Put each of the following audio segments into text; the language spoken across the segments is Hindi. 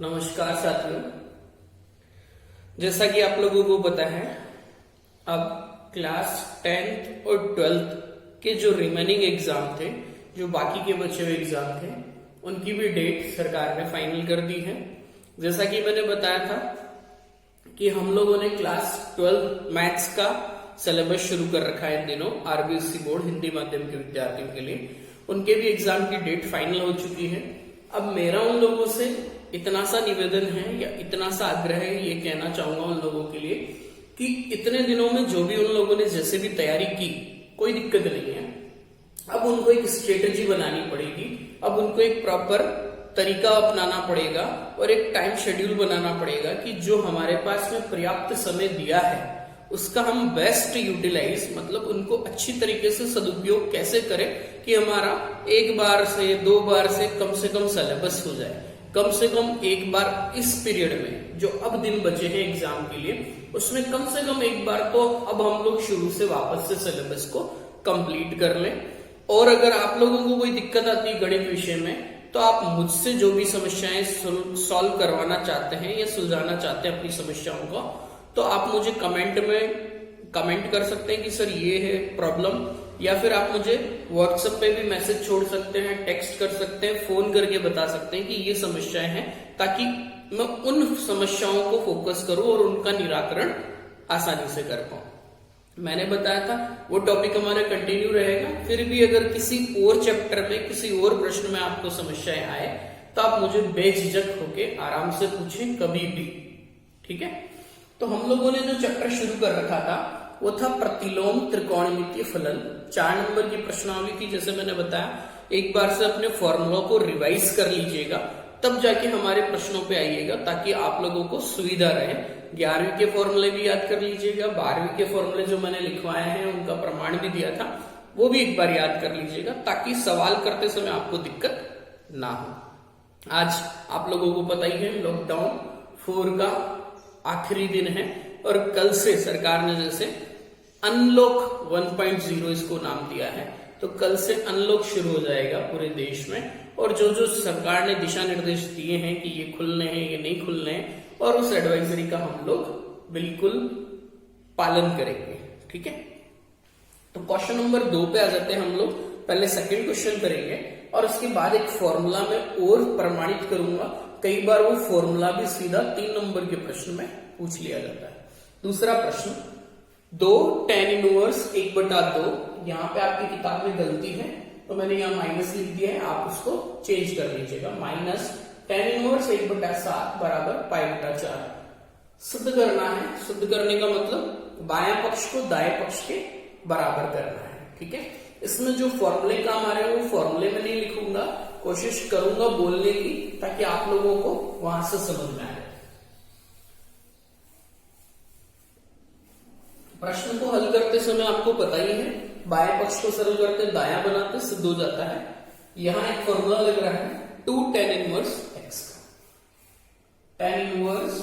नमस्कार साथियों, जैसा कि आप लोगों को पता है, अब क्लास 10th और 12th के जो रिमेनिंग एग्जाम थे, जो बाकी के बचे हुए एग्जाम थे, उनकी भी डेट सरकार ने फाइनल कर दी है। जैसा कि मैंने बताया था कि हम लोगों ने क्लास 12 मैथ्स का सिलेबस शुरू कर रखा है इन दिनों। आरबीएसई बोर्ड हिंदी माध्यम के विद्यार्थियों के लिए उनके भी एग्जाम की डेट फाइनल हो चुकी है। अब मेरा उन लोगों से इतना सा निवेदन है या इतना सा आग्रह है, ये कहना चाहूंगा उन लोगों के लिए कि इतने दिनों में जो भी उन लोगों ने जैसे भी तैयारी की, कोई दिक्कत नहीं है। अब उनको एक स्ट्रेटेजी बनानी पड़ेगी, अब उनको एक प्रॉपर तरीका अपनाना पड़ेगा और एक टाइम शेड्यूल बनाना पड़ेगा कि जो हमारे पास में पर्याप्त समय दिया है उसका हम बेस्ट यूटिलाइज, मतलब उनको अच्छी तरीके से सदुपयोग कैसे करें कि हमारा एक बार से दो बार से कम सिलेबस हो जाए। कम से कम एक बार इस पीरियड में जो अब दिन बचे हैं एग्जाम के लिए, उसमें कम से कम एक बार तो अब हम लोग शुरू से वापस से सिलेबस को कंप्लीट कर लें। और अगर आप लोगों को कोई दिक्कत आती है गणित विषय में, तो आप मुझसे जो भी समस्याएं सॉल्व करवाना चाहते हैं या सुलझाना चाहते हैं अपनी समस्याओं को, तो आप मुझे कमेंट में कमेंट कर सकते हैं कि सर ये है प्रॉब्लम, या फिर आप मुझे व्हाट्सएप पे भी मैसेज छोड़ सकते हैं, टेक्स्ट कर सकते हैं, फोन करके बता सकते हैं कि ये समस्याएं हैं, ताकि मैं उन समस्याओं को फोकस करूं और उनका निराकरण आसानी से कर पाऊं। मैंने बताया था वो टॉपिक हमारा कंटिन्यू रहेगा। फिर भी अगर किसी और चैप्टर में, किसी और प्रश्न में आपको समस्याएं आए, तो आप मुझे बेझिझक होके आराम से पूछें कभी भी, ठीक है। तो हम लोगों ने जो चैप्टर शुरू कर रखा था वो था प्रतिलोम त्रिकोणमितीय फलन। 4 नंबर की प्रश्नावली थी। जैसे मैंने बताया, एक बार से अपने फॉर्मूला को रिवाइज कर लीजिएगा, तब जाके हमारे प्रश्नों पे आइएगा, ताकि आप लोगों को सुविधा रहे। 11वीं के फॉर्मूले भी याद कर लीजिएगा, 12वीं के फॉर्मूले जो मैंने लिखवाए हैं उनका प्रमाण भी दिया था, वो भी एक बार याद कर लीजिएगा, ताकि सवाल करते समय आपको दिक्कत ना हो। आज आप लोगों को पता ही है, लॉकडाउन 4 का आखिरी दिन है और कल से सरकार ने जैसे अनलॉक 1.0 इसको नाम दिया है, तो कल से अनलॉक शुरू हो जाएगा पूरे देश में। और जो जो सरकार ने दिशा निर्देश दिए हैं कि ये खुलने हैं, ये नहीं खुलने हैं, और उस एडवाइजरी का हम लोग बिल्कुल पालन करेंगे, ठीक है। तो क्वेश्चन नंबर 2 पे आ जाते हैं हम लोग। पहले सेकंड क्वेश्चन करेंगे और उसके बाद एक फॉर्मूला में और प्रमाणित करूंगा। कई बार वो फॉर्मूला भी सीधा 3 नंबर के प्रश्न में पूछ लिया जाता है। दूसरा प्रश्न, 2 tan इनवर्स 1/2। यहाँ पे आपकी किताब में गलती है, तो मैंने यहाँ माइनस लिख दिया है, आप उसको चेंज कर लीजिएगा। माइनस tan इनवर्स 1/7 बराबर π/4 सिद्ध करना है। सिद्ध करने का मतलब बायां पक्ष को दाएं पक्ष के बराबर करना है, ठीक है। इसमें जो फॉर्मूले काम आ रहे हैं वो फॉर्मूले में नहीं लिखूंगा, कोशिश करूंगा बोलने की, ताकि आप लोगों को वहां से समझ में आए। प्रश्न को हल करते समय आपको पता ही है, बाएं पक्ष को सरल करते दायां बनाते सिद्ध हो जाता है। यहां एक फॉर्मूला लग रहा है 2 tan इनवर्स x का। tan inverse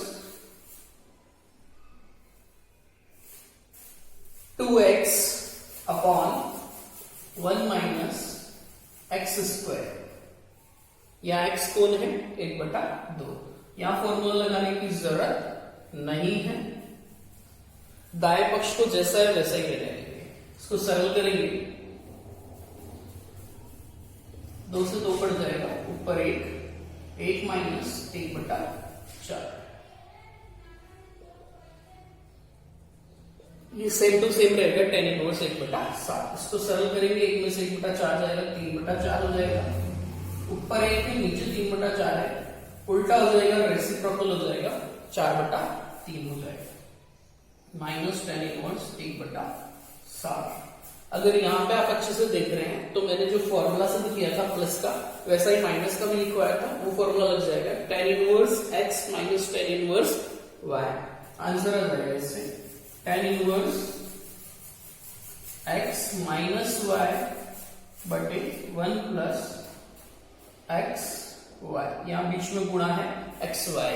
2x upon 1 minus x square. यहां x कौन है? 1/2। यहां फॉर्मूला लगाने की जरूरत नहीं है, दाएं पक्ष को जैसा है वैसा ही रहेंगे। इसको सरल करेंगे, 2 से 2 कट जाएगा, ऊपर 1 माइनस 1/4। ये सेम टू सेम रहेगा tan इनवर्स 1/7। इसको सरल करेंगे, 1 में से 1/4 जाएगा, 3/4 हो जाएगा। ऊपर 1 है, नीचे 3/4 है, उल्टा हो जाएगा, रेसिप्रोकल हो जाएगा, 4/3 हो जाएगा। Minus tan inverse 1/7। अगर यहाँ पे आप अच्छे से देख रहे हैं, तो मैंने जो फॉर्मूला सिद्ध किया था प्लस का, वैसा ही माइनस का भी लिखवाया था, वो फॉर्मूला लग जाएगा। tan inverse x minus tan inverse y। Answer आ जाएगा इससे tan inverse x minus y बटे 1 प्लस एक्स वाई। यहाँ बीच में गुणा है एक्स वाई,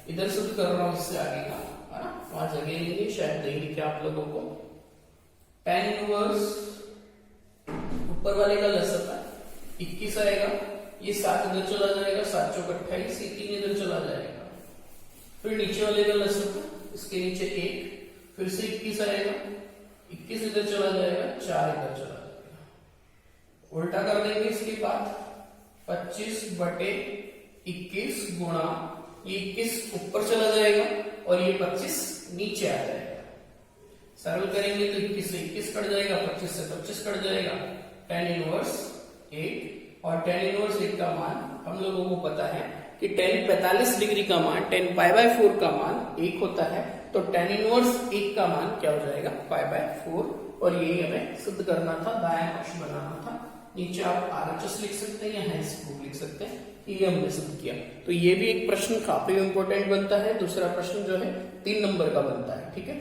इधर सिद्ध कर रहा हूं, इससे आगे का है ना, वहां जगह लेंगे, शायद नहीं लिखे आप लोगों को। tan इनवर्स ऊपर वाले का लसअप है 21 आएगा, ये 7 इधर चला जाएगा, 7 चौक 28, ये 3 इधर चला जाएगा, फिर नीचे वाले का लसागु, इसके नीचे 1, फिर से 21 आएगा, 21 इधर चला जाएगा, 4 इधर चला जाएगा, उल्टा कर देंगे। इसके बाद 25 बटे 21 गुणा ये 21 ऊपर चला जाएगा और ये 25 नीचे आ जाएगा। सरल करेंगे तो 21 से 21 कट जाएगा, 25 से 25 कट जाएगा, tan इनवर्स 1, और tan इनवर्स 1 का मान हम लोगों को पता है कि tan 45 डिग्री का मान tan π/4 का मान 1 होता है, तो tan इनवर्स 1 का मान क्या हो जाएगा π/4, और यही हमें सिद्ध करना था, दायां पक्ष बनाना था। नीचे आप RHS लिख सकते हैं या हेंस प्रूफ लिख सकते हैं, ये हमने सिद्ध किया। तो ये भी एक प्रश्न काफी इंपॉर्टेंट बनता है। दूसरा प्रश्न जो है 3 नंबर का बनता है, ठीक है।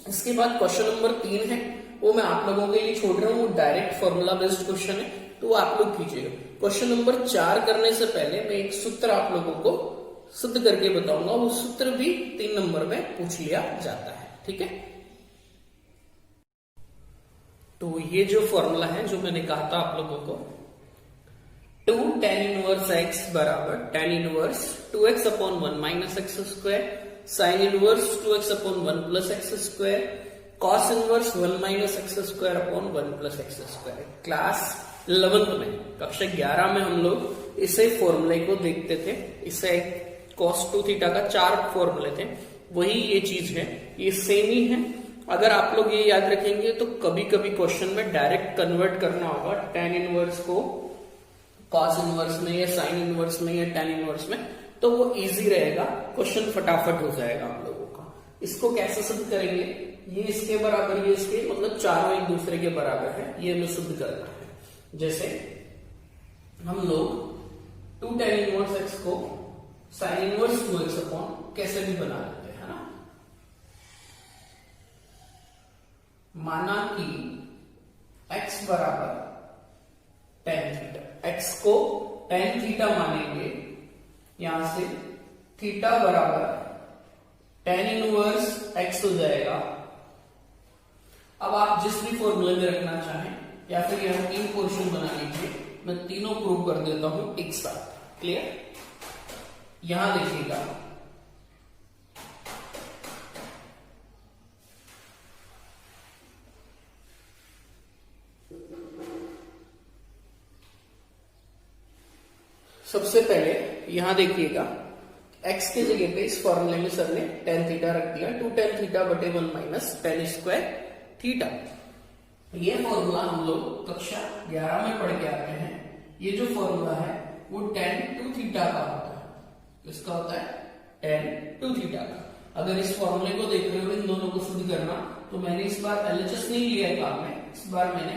इसके बाद क्वेश्चन नंबर 3 है, वो मैं आप लोगों के लिए छोड़ रहा हूँ, वो डायरेक्ट फॉर्मूला बेस्ड क्वेश्चन है, तो वो आप लोग कीजिएगा। क्वेश्चन नंबर 4 करने से पहले मैं एक सूत्र आप लोगों को सिद्ध करके बताऊंगा, वो सूत्र भी 3 नंबर में पूछ लिया जाता है, ठीक है। तो ये जो फॉर्मूला है जो मैंने कहा था आप लोगों को, 2 tan इनवर्स x बराबर tan inverse 2x upon 1 minus x square, sine inverse 2x upon 1 plus x square, cos inverse 1 minus x square upon 1 plus x square. Class 11th में, कक्षा 11 में हम लोग इसे फॉर्मूले को देखते थे। इसे cos 2 थीटा का 4 फॉर्मूले थे, वही ये चीज है, ये सेम ही है। अगर आप लोग ये याद रखेंगे तो कभी कभी क्वेश्चन में डायरेक्ट कन्वर्ट करना होगा tan इनवर्स को cos इनवर्स में या sin इनवर्स में या tan इनवर्स में, तो वो इजी रहेगा, क्वेश्चन फटाफट हो जाएगा हम लोगों का। इसको कैसे सिद्ध करेंगे, ये इसके बराबर, ये इसके, मतलब चारों एक दूसरे के बराबर है, ये हमें सिद्ध करना है। जैसे हम लोग 2 tan इनवर्स x को sin इनवर्स 2x अपॉन कैसे भी बना लेते हैं, है ना। माना कि x बराबर tan थीटा, x को tan थीटा मानेंगे, यहां से थीटा बराबर tan इनवर्स x हो जाएगा। अब आप जिस भी फॉर्मूले में रखना चाहें या फिर यह 3 पोर्शन बना लीजिए, मैं तीनों प्रूव कर देता हूं एक साथ, क्लियर। यहां देखिएगा, सबसे पहले यहां देखिएगा, x के जगह पे इस फॉर्मूले में सर ने tan थीटा रख दिया, 2 tan थीटा बटे 1 माइनस tan स्क्वायर थीटा। ये फॉर्मूला हम लोग कक्षा 11 में पढ़ के आते हैं। ये जो फॉर्मूला है वो tan 2 थीटा का होता है। किसका होता है? tan 2 थीटा का। अगर इस फॉर्मूले को देख रहे हो, इन दोनों को सिद्ध करना, तो मैंने इस बार LHS नहीं लिया है काम में, इस बार मैंने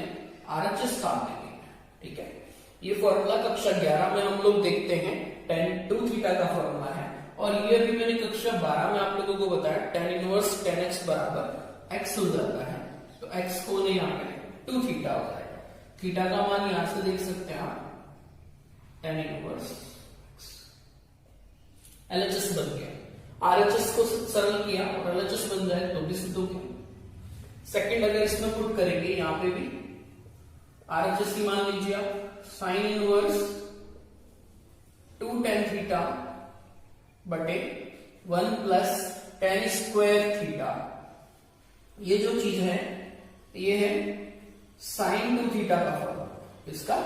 RHS काम में लिया है, ठीक है। ये फॉर्मूला कक्षा 11 में हम लोग देखते हैं, tan 2 थीटा का फॉर्मूला है। और ये अभी मैंने कक्षा 12 में आप लोगों को बताया, tan इनवर्स tan x बराबर x हो जाता है, तो x को यहाँ पे 2 थीटा हो जाएगा। थीटा का मान यहां से देख सकते हैं आप, tan इनवर्स LHS बन गया। RHS को सरल किया और LHS बन जाए तो भी सिद्ध हो गया। सेकंड अगर इसमें पुट करेंगे, यहाँ पे भी RHS की मान लीजिए आप, साइन इनवर्स 2 tan थीटा बटे 1 प्लस tan स्क्वायर थीटा। ये जो चीज है ये है साइन 2 थीटा का फॉर्मूला। इसका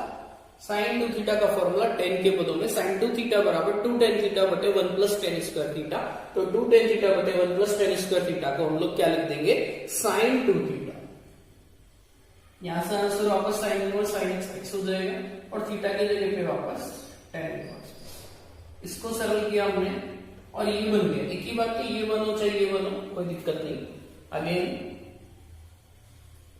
साइन 2 थीटा का फॉर्मूला tan के पदों में साइन 2 थीटा बराबर 2 tan थीटा बटे 1 प्लस tan स्क्वायर थीटा। तो 2 tan थीटा बटे 1 प्लस tan स्क्वायर थीटा को हम लोग क्या लिख देंगे? Sine 2 theta. यहां से आंसर वापस साइन इनवर्स साइन एक्स हो जाएगा और थीटा के जगह पे वापस tan इनवर्स। इसको सरल किया हमने और ये बन गया। एक ही बात की, ये बनो चाहे ये बनो, कोई दिक्कत नहीं। अगेन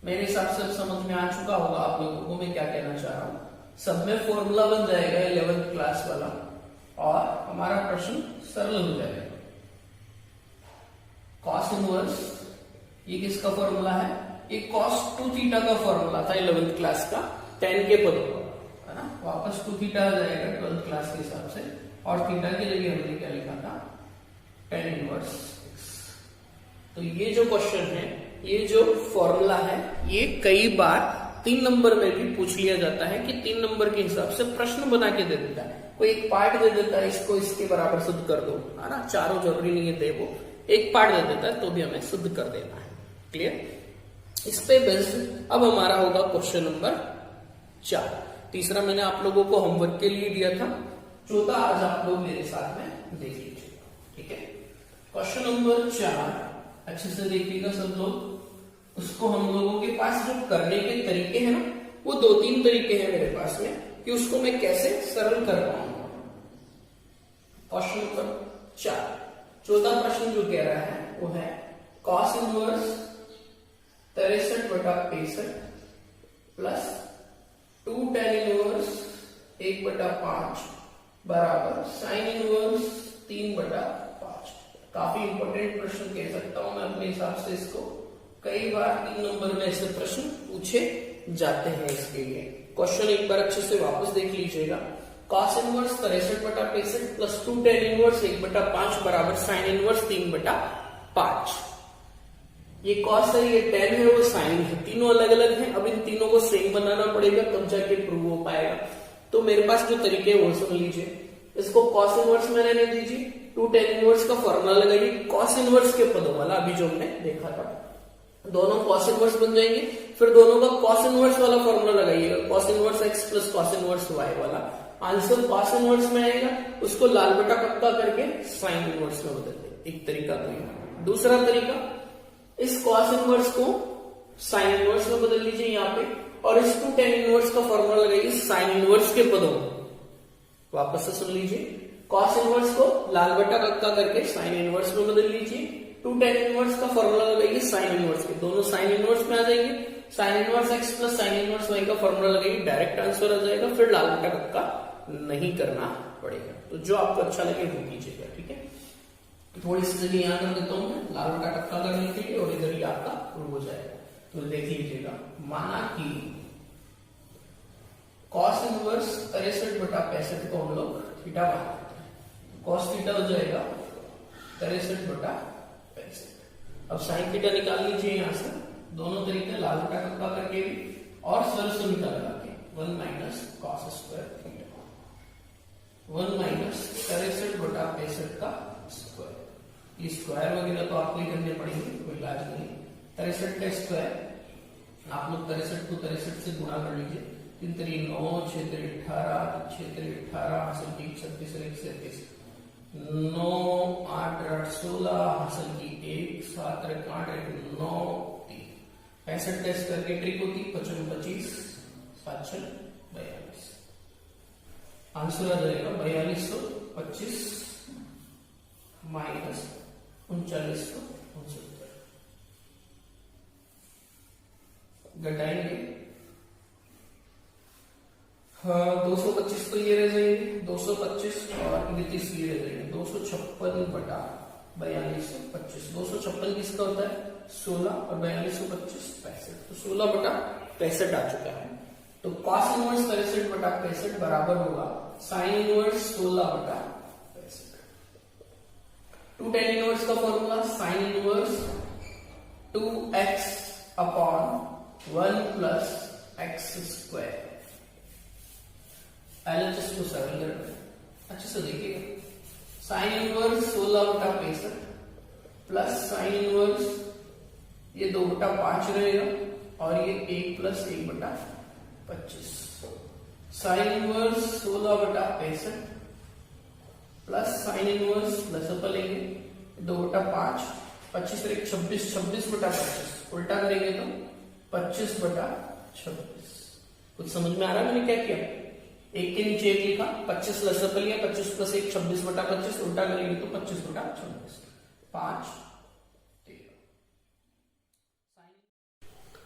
मेरे हिसाब से समझ में आ चुका होगा आप लोगों को मैं क्या कहना चाह रहा हूं। सब में फॉर्मूला बन जाएगा 11th क्लास वाला और हमारा प्रश्न सरल हो जाएगा। कॉस इनवर्स, ये किसका फॉर्मूला है? ये cos 2 थीटा का फॉर्मूला था 11th क्लास का, tan के पदों का, है ना। वापस 2 थीटा आ जाएगा 12th क्लास के हिसाब से, और थीटा की जगह हमने क्या लिखा था? tan inverse x। तो ये जो क्वेश्चन है, ये जो फॉर्मूला है, ये कई बार 3 नंबर में भी पूछ लिया जाता है कि 3 नंबर के हिसाब से प्रश्न बना के दे देता है। कोई एक पार्ट दे देता है इसको इसके बराबर शुद्ध कर दो, है ना, चारों जरूरी नहीं है दे, वो एक पार्ट दे देता है तो भी हमें शुद्ध कर देना है। क्लियर? इस पे बेस्ड अब हमारा होगा क्वेश्चन नंबर 4। तीसरा मैंने आप लोगों को होमवर्क के लिए दिया था, चौथा आज आप लोग मेरे साथ में देख लीजिए। ठीक है, क्वेश्चन नंबर 4 अच्छे से देखिएगा सब लोग। उसको हम लोगों के पास जो करने के तरीके हैं ना, वो 2-3 तरीके हैं मेरे पास में कि उसको मैं कैसे सरल कर पाऊंगा। क्वेश्चन नंबर 4 चौथा प्रश्न जो कह रहा है वो है cos inverse 63/65 plus 2 tan inverse 1/5 बराबर sin इनवर्स 3/5। काफी इंपॉर्टेंट प्रश्न कह सकता हूं मैं अपने हिसाब से इसको। कई बार 3 नंबर में ऐसे प्रश्न पूछे जाते हैं। इसके लिए क्वेश्चन एक बार अच्छे से वापस देख लीजिएगा। cos inverse 63/65 plus 2 tan inverse 1/5 बराबर sin इनवर्स 3/5। ये cos है, ये tan है, वो sin है, तीनों अलग अलग हैं। अब इन तीनों को सेम बनाना पड़ेगा तब जाके प्रूव हो पाएगा। तो मेरे पास जो तरीके है वो सुन लीजिए। इसको cos इनवर्स में रहने दीजिए, 2 tan इनवर्स का फॉर्मूला लगाइए cos इनवर्स के पदों वाला, अभी जो हमने देखा था, दोनों cos इनवर्स बन जाएंगे। फिर दोनों का cos इनवर्स वाला फॉर्मूला लगाइएगा, cos inverse x plus cos inverse y वाला। आंसर cos इनवर्स में आएगा, उसको लाल बटा पक्का करके sin इनवर्स में बदल दे। एक तरीका तो ये। दूसरा तरीका, इस cos इनवर्स को sin इनवर्स में बदल लीजिए यहाँ पे, और इस 2 tan इनवर्स का फॉर्मूला लगाइए sin इनवर्स के पदों में। वापस से सुन लीजिए, cos इनवर्स को लाल बटा पक्का करके sin इनवर्स में बदल लीजिए, 2 tan इनवर्स का फॉर्मूला लगाइए sin इनवर्स के, दोनों sin इनवर्स में आ जाएंगे। sin inverse x plus sin inverse y का फॉर्मूला लगाइए, डायरेक्ट आंसर आ जाएगा। फिर लाल बटा पक्का नहीं करना पड़ेगा। तो जो आपको अच्छा लगे वो कीजिएगा। ठीक है, थोड़ी सी जगह यहाँ कर देता हूँ मैं लाल बटा पक्का करने के लिए, और इधर ही आपका प्रूव हो जाएगा। तो देख लीजिएगा, माना कि cos इनवर्स 63/65 को हम लोग थीटा मानते हैं, cos थीटा हो जाएगा 63/65। अब sin थीटा निकाल लीजिए यहाँ से, दोनों तरीके लाल बटा पक्का करके भी और सरल समीकरण लगा के 1 minus cos square theta, 1 minus 63/65 का स्क्वायर। ये स्क्वायर वगैरह तो आपको ही करने पड़ेंगे, कोई इलाज नहीं। 63 का स्क्वायर, आप लोग 63 को 63 से गुणा कर लीजिए, 3 3 9, 6 3 18, 6 3 18 हासिल की 36 और 1 37, 9 8 8 16 हासिल की 1 7 8 8 9 3। 65 टेस्ट करके ट्रिक होती 55 25 7 6 42। आंसर आ जाएगा 4225 माइनस 3969। घटाएंगे 225 तो ये रह जाएंगे, 225 और 29 ये रह जाएंगे, 256/4225। 256 किसका होता है 16 और 4225 65। तो 16/65 आ चुका है। तो cos इनवर्स 63/65 बराबर होगा sin इनवर्स 16/65। 2 tan इनवर्स का formula sin inverse 2x upon 1 plus x square. LHS को सरल करना है, अच्छे से देखिएगा। Sine inverse 16/65 plus sine inverse ये 2/5 रहेगा, और ये 1 plus 1/25। Sine inverse 16/65 plus sine inverse plus अपन लेंगे 2/5, 25 और 1 26, 26/25 उल्टा करेंगे तो 25/26। कुछ समझ में आ रहा है मैंने क्या किया? एक के नीचे एक लिखा, 25 लसअप लिया, 25 प्लस 1 26/25, उल्टा करेंगे तो 25/26। 5 13।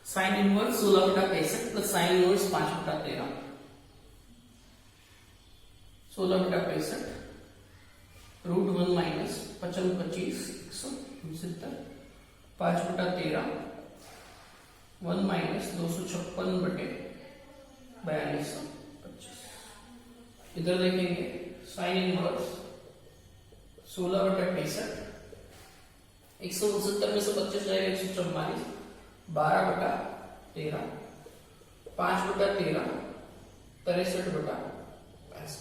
Sign inverse 16/65 plus sine inverse 5/13, 16/65 √1 minus 55 25 170, 5/13 1 minus 256/4225। इधर देखेंगे साइन इनवर्स 16/65, 169 में से 25 जाएगा 144, 12/13, 5/13 63/65।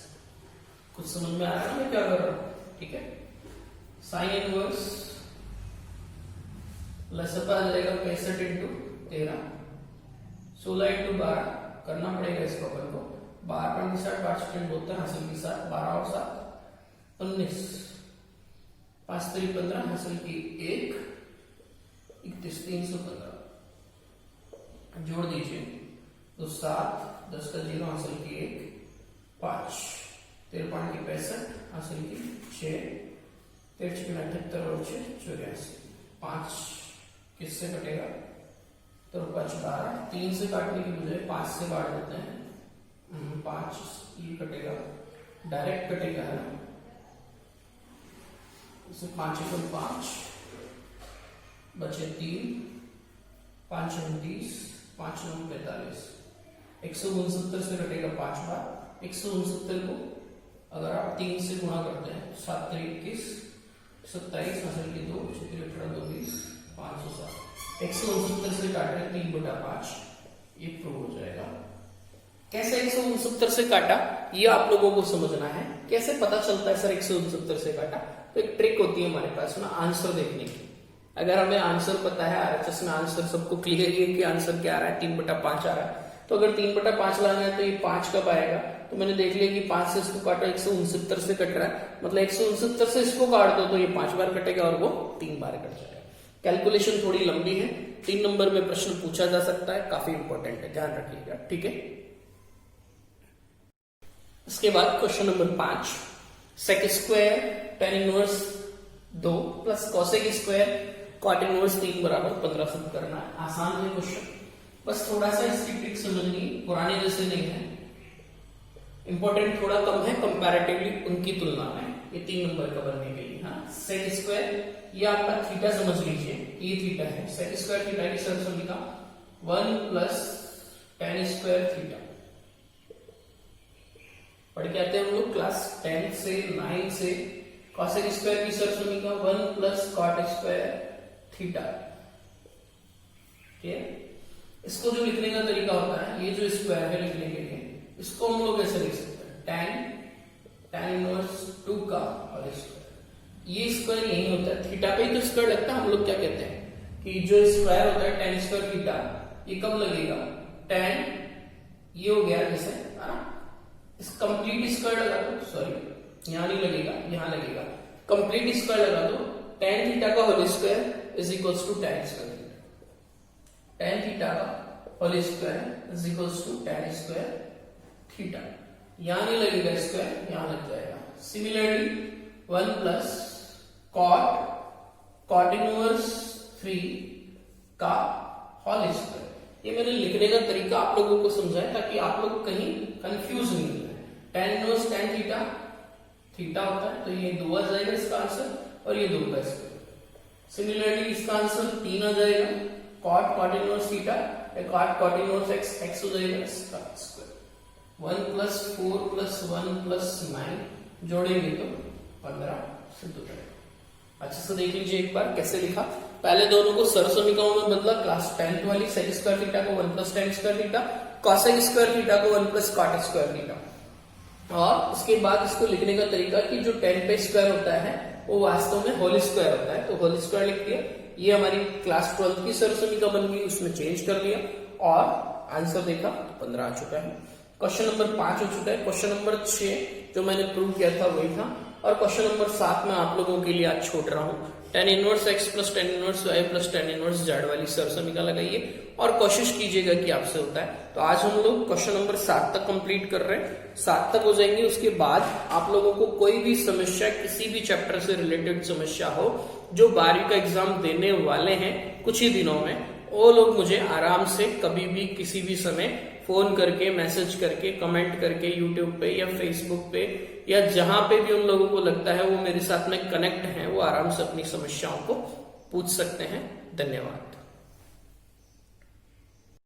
कुछ समझ में आ रहा है मैं क्या कर रहा हूं? ठीक है, साइन इनवर्स लसपा आ जाएगा 65 इंटू 13, 16 इंटू 12 करना पड़ेगा इसको अपन को। 12 5 60 बोलते हैं हासिल की 7, 12 और 7 19, 5 3 15 हासिल की 1 31 315 जोड़ दीजिए तो 7 10 का 0 हासिल की 1 5 13 5 की 65 हासिल की 6 13 78 और 6 84 5 किससे कटेगा तो 5 12 3 से काटने की बजाय 5 से काट देते हैं। 5 ये कटेगा डायरेक्ट कटेगा है ना, इसे 5 एकम 5 बचे 3 5 29 5 9 45 169 से कटेगा 5 बार। 169 को अगर आप 3 से गुणा करते हैं 7 21 27 हासिल की 2 18 18 2 20 507 169 से काट रहे 3/5 ये प्रूव हो जाएगा। कैसे 169 से काटा ये आप लोगों को समझना है। कैसे पता चलता है सर 169 से काटा? तो एक ट्रिक होती है हमारे पास ना आंसर देखने की। अगर हमें आंसर पता है, आरएचएस में आंसर सबको क्लियर है कि आंसर क्या आ रहा है, 3/5 आ रहा है, तो अगर 3/5 लाना है तो ये 5 कब आएगा? तो मैंने देख लिया कि 5 से इसको काटा 169 से कट रहा है, मतलब 169 से इसको काट दो तो ये 5 बार कटेगा और वो 3 बार कट जाएगा। कैलकुलेशन थोड़ी लंबी है, 3 नंबर में प्रश्न पूछा जा सकता है, काफी इंपॉर्टेंट है, ध्यान रखिएगा। ठीक है, इसके बाद question number 5, sec square tan inverse 2 plus cosec square cot inverse 3 बराबर 15 सब करना है। आसान है क्वेश्चन, बस थोड़ा सा इसकी ट्रिक समझनी, पुराने जैसे नहीं है, इंपॉर्टेंट थोड़ा कम है कंपैरेटिवली उनकी तुलना में। ये 3 नंबर का बनने के लिए। हाँ, सेक स्क्वायर ये आपका थीटा समझ लीजिए, ये थीटा है। सेक स्क्वायर थीटा की सरल समीका 1 प्लस tan स्क्वायर थीटा पढ़ के आते हैं हम लोग क्लास 10 से 9 से। कॉसेक स्क्वायर की सरल समीका 1 प्लस कॉट स्क्वायर थीटा। ठीक है, इसको जो लिखने का तरीका होता है, ये जो स्क्वायर है लिखने के लिए इसको हम लोग ऐसे लिख सकते हैं, tan इनवर्स 2 का होल स्क्वायर। ये स्क्वायर यही होता है, थीटा पे ही तो स्क्वायर लगता है। हम लोग क्या कहते हैं कि जो स्क्वायर होता है tan स्क्वायर थीटा, ये कब लगेगा? tan ये हो गया जैसे है ना, इस कंप्लीट स्क्वायर लगा दो, सॉरी यहां नहीं लगेगा, यहां लगेगा। कंप्लीट स्क्वायर लगा दो, tan थीटा का whole square is equals to tan square theta. tan theta का whole square is equals to tan square theta. यहां नहीं लगेगा स्क्वायर, यहां लग जाएगा। सिमिलरली 1 प्लस कॉट इनवर्स 3 का होल स्क्वायर। ये मैंने लिखने का तरीका आप लोगों को समझाया ताकि आप लोग कहीं कंफ्यूज नहीं हो। tan inverse tan theta theta होता है, तो ये 2 आ जाएगा इसका आंसर और ये 2 का स्क्वायर। सिमिलरली इसका आंसर 3 आ जाएगा। Cot inverse theta cot inverse x हो जाएगा इसका स्क्वायर। 1 प्लस 4 प्लस 1 प्लस 9 जोड़ेंगे तो 15 सिद्ध हो जाएगा। अच्छे से देख लीजिए एक बार कैसे लिखा। पहले दोनों को सरल समीकरणों में बदला, क्लास 10 वाली सेक स्क्वायर थीटा को 1 plus tan square theta, cosec square theta को 1 प्लस कॉट स्क्वायर थीटा। और उसके बाद इसको लिखने का तरीका कि जो 10 पे स्क्वायर होता है वो वास्तव में होल स्क्वायर होता है, तो होल स्क्वायर लिख दिया। ये हमारी क्लास 12 की सरल समीकरण बन गई, उसमें चेंज कर लिया और आंसर देखा 15 आ चुका है। क्वेश्चन नंबर 5 हो चुका है। क्वेश्चन नंबर 6 जो मैंने प्रूव किया था वही था, और क्वेश्चन नंबर 7 में आप लोगों के लिए आज छोड़ रहा हूं। tan inverse x plus tan inverse y plus tan inverse z वाली सरल समीकरण लगाइए और कोशिश कीजिएगा कि आपसे होता है। तो आज हम लोग क्वेश्चन नंबर 7 तक कंप्लीट कर रहे हैं, 7 तक हो जाएंगे। उसके बाद आप लोगों को कोई भी समस्या, किसी भी चैप्टर से रिलेटेड समस्या हो, जो 12वीं का एग्जाम देने वाले हैं कुछ ही दिनों में, वो लोग मुझे आराम से कभी भी किसी भी समय फोन करके, मैसेज करके, कमेंट करके, यूट्यूब पे या फेसबुक पे या जहां पे भी उन लोगों को लगता है वो मेरे साथ में कनेक्ट हैं, वो आराम से अपनी समस्याओं को पूछ सकते हैं। धन्यवाद।